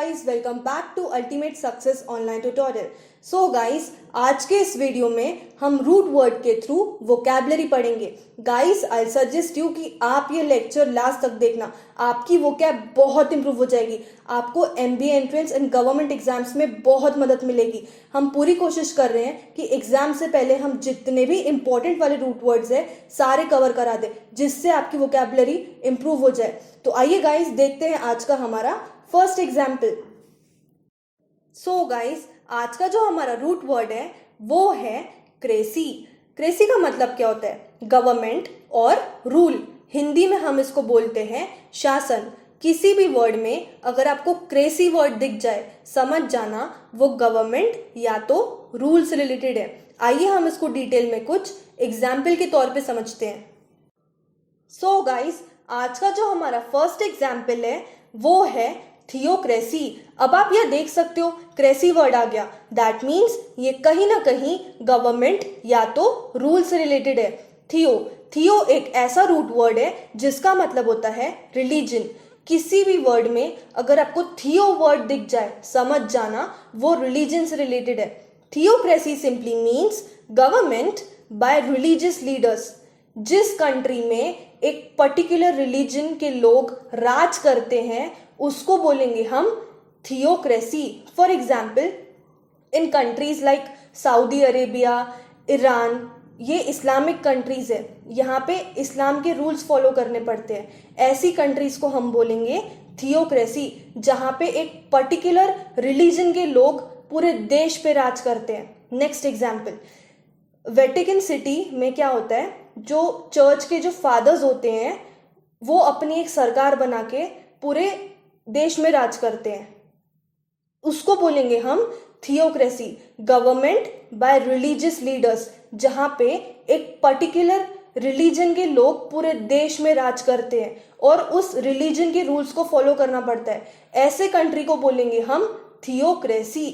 guys, welcome back to Ultimate Success Online Tutorial. So guys, आज के इस video में हम रूट वर्ड के थ्रू वोकैबलरी पढ़ेंगे. गाइस, आई सजेस्ट यू कि आप ये लेक्चर लास्ट तक देखना. आपकी वोकैब बहुत इंप्रूव हो जाएगी. आपको MBA entrance and government exams में बहुत मदद मिलेगी. हम पूरी कोशिश कर रहे हैं कि एग्जाम से पहले हम जितने भी इंपॉर्टेंट वाले रूट वर्ड्स है सारे कवर करा दें, जिससे आपकी वोकैबलरी इंप्रूव हो जाए. तो आइए गाइस, देखते हैं आज का हमारा फर्स्ट एग्जाम्पल. सो गाइस, आज का जो हमारा रूट वर्ड है वो है क्रेसी. क्रेसी का मतलब क्या होता है? गवर्नमेंट और रूल. हिंदी में हम इसको बोलते हैं शासन. किसी भी वर्ड में अगर आपको क्रेसी वर्ड दिख जाए, समझ जाना वो गवर्नमेंट या तो रूल से रिलेटेड है. आइए हम इसको डिटेल में कुछ एग्जाम्पल के तौर पे समझते हैं. सो गाइस, आज का जो हमारा फर्स्ट एग्जाम्पल है वो है थियोक्रेसी. अब आप यह देख सकते हो, क्रेसी वर्ड आ गया. दैट मीन्स ये कहीं ना कहीं गवर्नमेंट या तो रूल से रिलेटेड है. थियो एक ऐसा रूट वर्ड है जिसका मतलब होता है रिलीजन. किसी भी वर्ड में अगर आपको थियो वर्ड दिख जाए, समझ जाना वो रिलीजन से रिलेटेड है. Theocracy simply means government bye religious leaders. जिस कंट्री में एक पर्टिकुलर रिलीजन के लोग राज करते हैं उसको बोलेंगे हम theocracy. For example, in countries like Saudi Arabia, Iran, ये इस्लामिक कंट्रीज है. यहाँ पे इस्लाम के रूल्स फॉलो करने पड़ते हैं. ऐसी कंट्रीज को हम बोलेंगे थियोक्रेसी, जहाँ पे एक पर्टिकुलर रिलीजन के लोग पूरे देश पे राज करते हैं. नेक्स्ट एग्जाम्पल, वेटिकन सिटी में क्या होता है, जो चर्च के जो फादर्स होते हैं वो अपनी एक सरकार बना के पूरे देश में राज करते हैं. उसको बोलेंगे हम theocracy, government by religious leaders, जहां पे एक पर्टिकुलर रिलीजन के लोग पूरे देश में राज करते हैं और उस रिलीजन के रूल्स को फॉलो करना पड़ता है. ऐसे कंट्री को बोलेंगे हम थियोक्रेसी.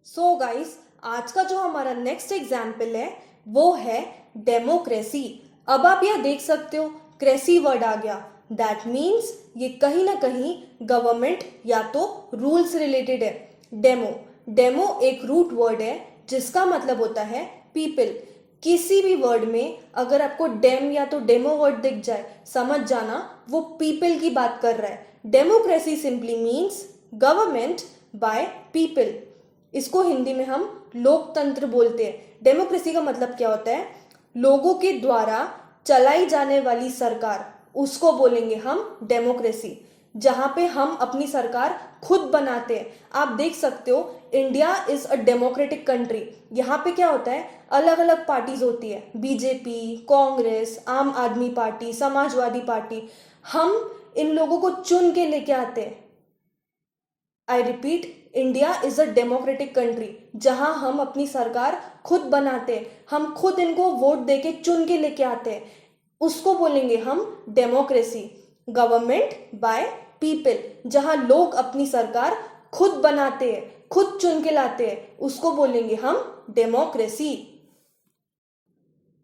सो गाइस, आज का जो हमारा नेक्स्ट एग्जाम्पल है वो है डेमोक्रेसी. अब आप यह देख सकते हो, क्रेसी वर्ड आ गया. दैट मीन्स ये कहीं ना कहीं गवर्नमेंट या तो रूल से रिलेटेड है. डेमो एक रूट वर्ड है जिसका मतलब होता है पीपल. किसी भी वर्ड में अगर आपको डेम या तो डेमो वर्ड दिख जाए, समझ जाना वो पीपल की बात कर रहा है. Democracy simply means government by people. इसको हिंदी में हम लोकतंत्र बोलते हैं. डेमोक्रेसी का मतलब क्या होता है? लोगों के द्वारा चलाई जाने वाली सरकार, उसको बोलेंगे हम डेमोक्रेसी. जहां पे हम अपनी सरकार खुद बनाते हैं. आप देख सकते हो, India is a democratic country. यहाँ पे क्या होता है, अलग अलग पार्टीज होती है, बीजेपी, कांग्रेस, आम आदमी पार्टी, समाजवादी पार्टी. हम इन लोगों को चुन के लेके आते हैं. I repeat, India is a democratic country जहां हम अपनी सरकार खुद बनाते हैं. हम खुद इनको वोट देके चुन के लेके आते हैं. उसको बोलेंगे हम डेमोक्रेसी. गवर्नमेंट बाय पीपल, जहां लोग अपनी सरकार खुद बनाते हैं, खुद चुन के लाते हैं, उसको बोलेंगे हम डेमोक्रेसी.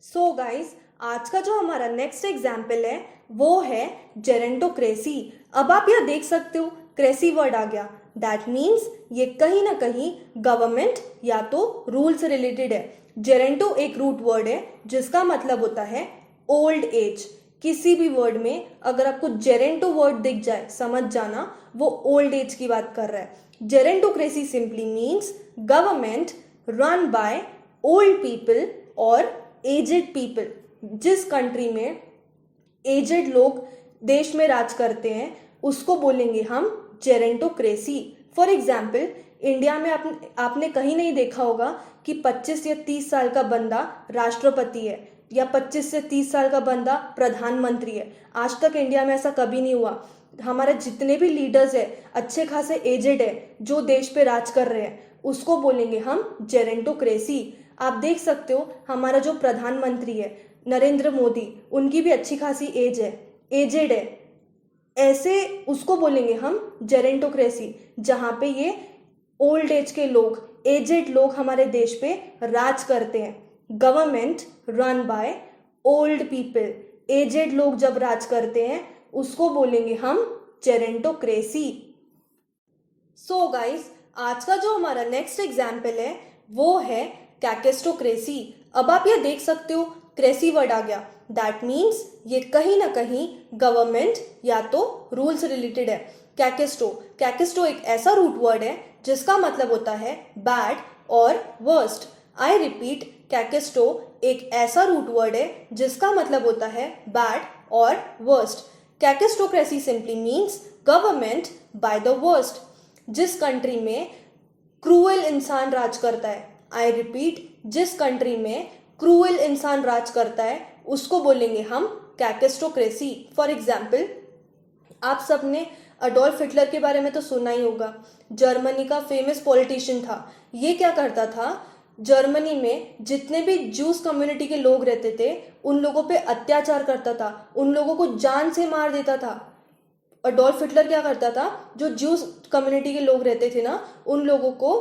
सो गाइस, आज का जो हमारा नेक्स्ट एग्जाम्पल है वो है जेरेंटोक्रेसी. अब आप यह देख सकते हो, क्रेसी वर्ड आ गया. दैट मीन्स ये कहीं ना कहीं गवर्नमेंट या तो रूल से रिलेटेड है. जेरेंटो एक रूट वर्ड है जिसका मतलब होता है ओल्ड एज. किसी भी वर्ड में अगर आपको जेरेंटो वर्ड दिख जाए, समझ जाना वो ओल्ड एज की बात कर रहा है. Gerontocracy simply means government run by old people और एजेड पीपल. जिस कंट्री में एजेड लोग देश में राज करते हैं उसको बोलेंगे हम जेरेंटोक्रेसी. फॉर एग्जाम्पल, इंडिया में आपने कहीं नहीं देखा होगा कि 25 या 30 साल का बंदा राष्ट्रपति है या 25 से 30 साल का बंदा प्रधानमंत्री है. आज तक इंडिया में ऐसा कभी नहीं हुआ. हमारे जितने भी लीडर्स है अच्छे खासे एजेड है जो देश पे राज कर रहे हैं, उसको बोलेंगे हम जेरेंटोक्रेसी. आप देख सकते हो, हमारा जो प्रधानमंत्री है नरेंद्र मोदी, उनकी भी अच्छी खासी एज है, एजेड है. ऐसे उसको बोलेंगे हम जेरेंटोक्रेसी, जहां पे ये ओल्ड एज के लोग, एजेड लोग हमारे देश पे राज करते हैं. Government run by old people, aged लोग जब राज करते हैं उसको बोलेंगे हम जेरेंटोक्रेसी. सो गाइस, आज का जो हमारा नेक्स्ट एग्जाम्पल है वो है कैकेस्टोक्रेसी। अब आप ये देख सकते हो क्रेसी वर्ड आ गया, दैट मीन्स ये कहीं ना कहीं गवर्नमेंट या तो रूल से रिलेटेड है। कैकेस्टो एक ऐसा रूट वर्ड है जिसका मतलब होता है बैड और वर्स्ट। आई रिपीट, कैकेस्टो एक ऐसा रूट वर्ड है जिसका मतलब होता है बैड और worst. Kakistocracy simply means government by the worst. जिस कंट्री में क्रूएल इंसान राज करता है, आई रिपीट, जिस कंट्री में क्रूएल इंसान राज करता है उसको बोलेंगे हम कैकेस्टोक्रेसी। फॉर एग्जाम्पल, आप सबने अडोल्फ हिटलर के बारे में तो सुना ही होगा। जर्मनी का फेमस पॉलिटिशियन था। ये क्या करता था, जर्मनी में जितने भी जूस कम्युनिटी के लोग रहते थे उन लोगों पे अत्याचार करता था, उन लोगों को जान से मार देता था। अडोल्फ हिटलर क्या करता था, जो जूस कम्युनिटी के लोग रहते थे ना, उन लोगों को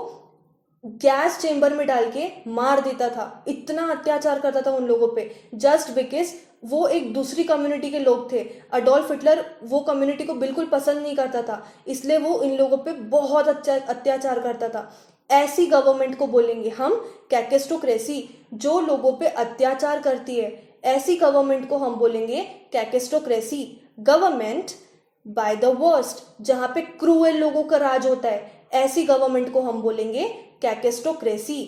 गैस चेंबर में डाल के मार देता था। इतना अत्याचार करता था उन लोगों पे, जस्ट बिकॉज वो एक दूसरी कम्युनिटी के लोग थे। अडोल्फ हिटलर वो कम्युनिटी को बिल्कुल पसंद नहीं करता था, इसलिए वो इन लोगों पे बहुत अत्याचार करता था। ऐसी गवर्नमेंट को बोलेंगे हम कैकेस्टोक्रेसी, जो लोगों पे अत्याचार करती है। ऐसी गवर्नमेंट को हम बोलेंगे कैकेस्टोक्रेसी। गवर्नमेंट बाय द वर्स्ट, जहां पे क्रूएल लोगों का राज होता है, ऐसी गवर्नमेंट को हम बोलेंगे कैकेस्टोक्रेसी।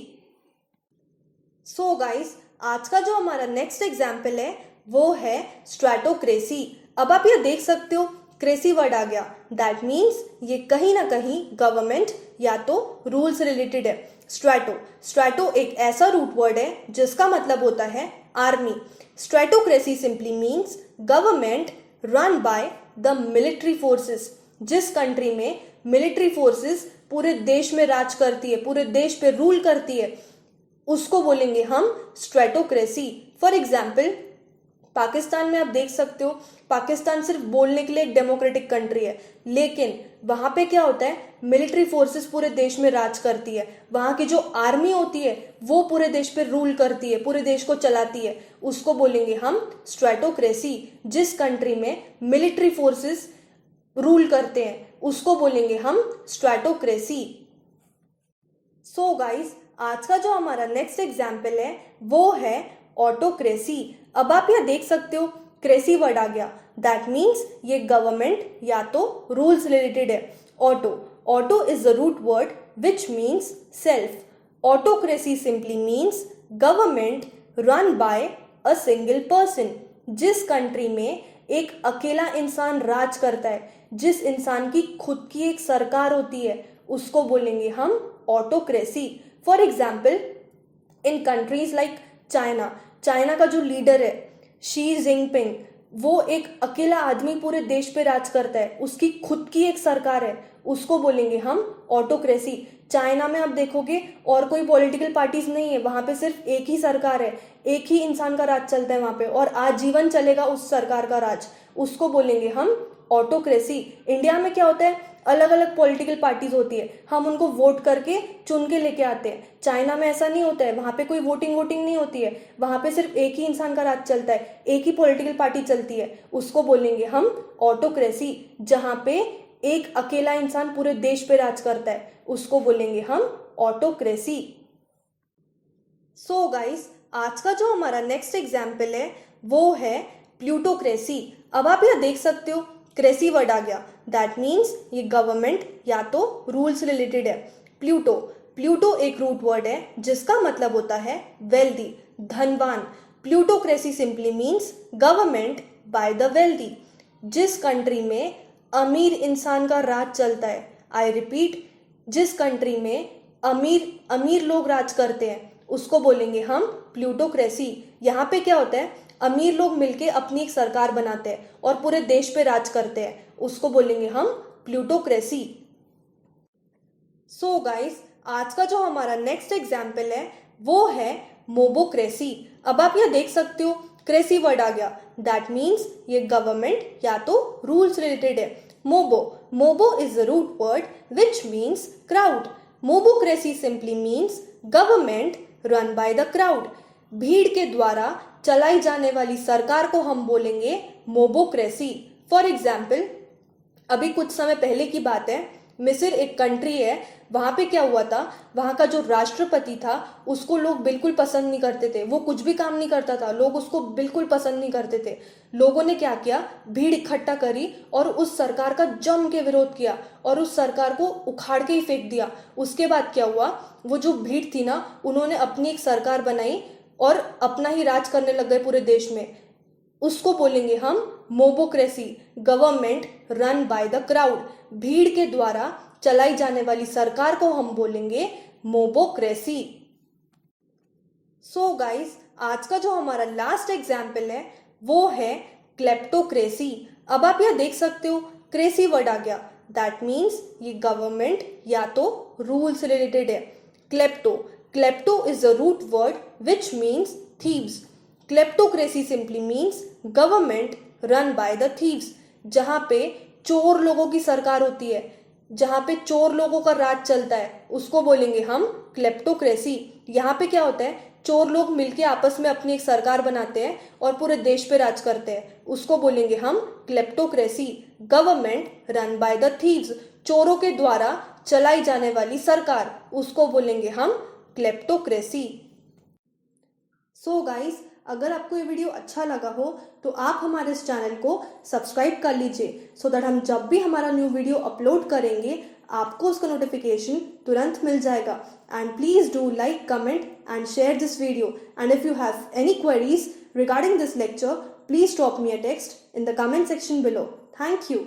सो गाइस, आज का जो हमारा नेक्स्ट एग्जाम्पल है वो है स्ट्रैटोक्रेसी। अब आप ये देख सकते हो क्रेसी वर्ड आ गया, दैट मीन्स ये कहीं ना कहीं गवर्नमेंट या तो रूल से रिलेटेड है। स्ट्रैटो एक ऐसा रूट वर्ड है जिसका मतलब होता है army. Stratocracy simply means government run by the military forces. जिस कंट्री में मिलिट्री फोर्सेस पूरे देश में राज करती है, पूरे देश पे रूल करती है, उसको बोलेंगे हम स्ट्रैटोक्रेसी। फॉर एग्जाम्पल, पाकिस्तान में आप देख सकते हो, पाकिस्तान सिर्फ बोलने के लिए एक डेमोक्रेटिक कंट्री है, लेकिन वहां पे क्या होता है, मिलिट्री फोर्सेस पूरे देश में राज करती है। वहां की जो आर्मी होती है वो पूरे देश पे रूल करती है, पूरे देश को चलाती है, उसको बोलेंगे हम स्ट्रैटोक्रेसी। जिस कंट्री में मिलिट्री फोर्सेस रूल करते हैं उसको बोलेंगे हम स्ट्रैटोक्रेसी। सो गाइस, आज का जो हमारा नेक्स्ट एग्जाम्पल है वो है ऑटोक्रेसी। अब आप यह देख सकते हो क्रेसी वर्ड आ गया, दैट मीन्स ये गवर्नमेंट या तो रूल से रिलेटेड है। Auto is the root word which means self. Autocracy simply means government run by a single person. जिस कंट्री में एक अकेला इंसान राज करता है, जिस इंसान की खुद की एक सरकार होती है, उसको बोलेंगे हम autocracy. For example, in countries like China का जो लीडर है शी जिनपिंग, वो एक अकेला आदमी पूरे देश पे राज करता है, उसकी खुद की एक सरकार है, उसको बोलेंगे हम ऑटोक्रेसी। चाइना में आप देखोगे और कोई पॉलिटिकल पार्टीज नहीं है, वहां पे सिर्फ एक ही सरकार है, एक ही इंसान का राज चलता है वहां पे, और आजीवन चलेगा उस सरकार का राज, उसको बोलेंगे हम ऑटोक्रेसी। इंडिया में क्या होता है, अलग अलग पॉलिटिकल पार्टीज होती है, हम उनको वोट करके चुन के लेके आते हैं। चाइना में ऐसा नहीं होता है, वहां पे कोई वोटिंग नहीं होती है, वहां पे सिर्फ एक ही इंसान का राज चलता है, एक ही पॉलिटिकल पार्टी चलती है, उसको बोलेंगे हम ऑटोक्रेसी। जहां पे एक अकेला इंसान पूरे देश पे राज करता है, उसको बोलेंगे हम ऑटोक्रेसी। सो गाइस, आज का जो हमारा नेक्स्ट एग्जाम्पल है वो है प्लूटोक्रेसी। अब आप यह देख सकते हो क्रेसी वर्ड आ गया, दैट मीन्स ये गवर्नमेंट या तो रूल से रिलेटेड है। प्लूटो एक रूट वर्ड है जिसका मतलब होता है वेल्दी, धनवान। Plutocracy simply means government by the wealthy. जिस कंट्री में अमीर इंसान का राज चलता है, आई रिपीट, जिस कंट्री में अमीर लोग राज करते हैं उसको बोलेंगे हम प्लूटोक्रेसी। यहाँ पे क्या होता है, अमीर लोग मिलके अपनी एक सरकार बनाते हैं और पूरे देश पे राज करते हैं, उसको बोलेंगे हम प्लूटोक्रेसी। सो गाइस, आज का जो हमारा नेक्स्ट एग्जाम्पल है वो है मोबोक्रेसी। अब आप यह देख सकते हो क्रेसी वर्ड आ गया, दैट मीन्स ये गवर्नमेंट या तो रूल से रिलेटेड है। Mobo is the root word which means crowd. Mobocracy simply means government run by the crowd. भीड़ के द्वारा चलाई जाने वाली सरकार को हम बोलेंगे मोबोक्रेसी। फॉर एग्जाम्पल, अभी कुछ समय पहले की बात है, मिस्र एक कंट्री है, वहाँ पे क्या हुआ था, वहाँ का जो राष्ट्रपति था उसको लोग बिल्कुल पसंद नहीं करते थे, वो कुछ भी काम नहीं करता था, लोग उसको बिल्कुल पसंद नहीं करते थे। लोगों ने क्या किया, भीड़ इकट्ठा करी और उस सरकार का जम के विरोध किया और उस सरकार को उखाड़ के ही फेंक दिया। उसके बाद क्या हुआ, वो जो भीड़ थी ना, उन्होंने अपनी एक सरकार बनाई और अपना ही राज करने लग गए पूरे देश में। उसको बोलेंगे हम mobocracy, government run by the crowd. भीड़ के द्वारा चलाई जाने वाली सरकार को हम बोलेंगे मोबोक्रेसी। सो गाइस, आज का जो हमारा लास्ट एग्जाम्पल है वो है क्लेप्टोक्रेसी। अब आप यह देख सकते हो, क्रेसी वर्ड आ गया, दैट मीन्स ये गवर्नमेंट या तो रूल से रिलेटेड है। Klepto is the root word which means thieves. Kleptocracy simply means government run by the thieves, जहां पे चोर लोगों की सरकार होती है, जहां पे चोर लोगों का राज चलता है, उसको बोलेंगे हम क्लेप्टोक्रेसी। यहाँ पे क्या होता है, चोर लोग मिलके आपस में अपनी एक सरकार बनाते हैं और पूरे देश पे राज करते हैं, उसको बोलेंगे हम kleptocracy. Government run by the thieves, चोरों के द्वारा चलाई जाने वाली सरकार, उसको बोलेंगे हम क्लेप्टोक्रेसी। सो गाइस, अगर आपको ये वीडियो अच्छा लगा हो तो आप हमारे इस चैनल को सब्सक्राइब कर लीजिए, सो दैट हम जब भी हमारा न्यू वीडियो अपलोड करेंगे आपको उसका नोटिफिकेशन तुरंत मिल जाएगा। And please do like, comment and share this video. And if you have any queries regarding this lecture, please drop me a text in the comment section below. Thank you.